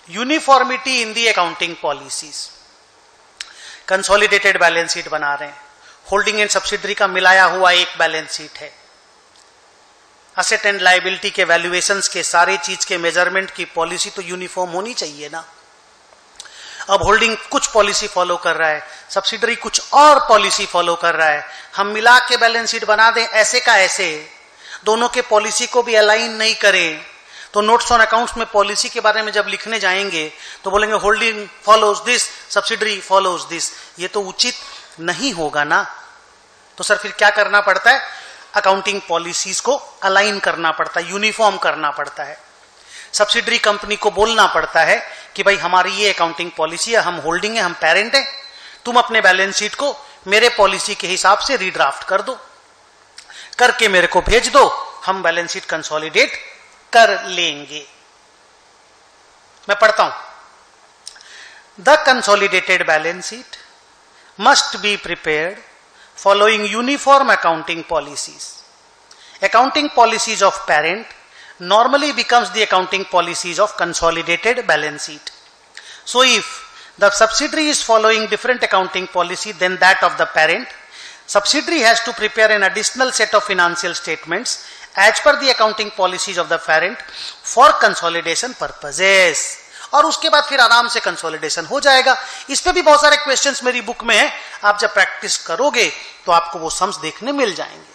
Uniformity in the accounting policies. Consolidated balance sheet बना रहे हैं, होल्डिंग एंड सब्सिडरी का मिलाया हुआ एक बैलेंस शीट है, असेट एंड लायबिलिटी के वैल्यूएशंस के सारे चीज के मेजरमेंट की पॉलिसी तो यूनिफॉर्म होनी चाहिए ना। अब होल्डिंग कुछ पॉलिसी फॉलो कर रहा है, सब्सिडरी कुछ और पॉलिसी फॉलो कर रहा है, हम मिला के बैलेंस शीट बना दें ऐसे का ऐसे, दोनों के पॉलिसी को भी अलाइन नहीं करें, तो नोट्स ऑन अकाउंट्स में पॉलिसी के बारे में जब लिखने जाएंगे तो बोलेंगे holding follows this, subsidiary follows this, ये तो उचित नहीं होगा ना। तो सर फिर क्या करना पड़ता है, अकाउंटिंग पॉलिसीज को अलाइन करना पड़ता है, यूनिफॉर्म करना पड़ता है। सब्सिडरी कंपनी को बोलना पड़ता है कि भाई हमारी ये अकाउंटिंग पॉलिसी है, हम होल्डिंग है, हम पेरेंट है, तुम अपने बैलेंस शीट को मेरे पॉलिसी के हिसाब से रीड्राफ्ट कर दो, करके मेरे को भेज दो, हम बैलेंस शीट कंसोलिडेट कर लेंगे। मैं पढ़ता हूं, the consolidated balance sheet must be prepared following uniform accounting policies. Accounting policies of parent normally becomes the accounting policies of consolidated balance sheet. So if the subsidiary is following different accounting policy than that of the parent, subsidiary has to prepare an additional set of financial statements as per the accounting policies of the parent for consolidation purposes. और उसके बाद फिर आराम से consolidation हो जाएगा। इस पे भी बहुत सारे क्वेश्चंस मेरी बुक में है, आप जब प्रैक्टिस करोगे तो आपको वो सम्स देखने मिल जाएंगे।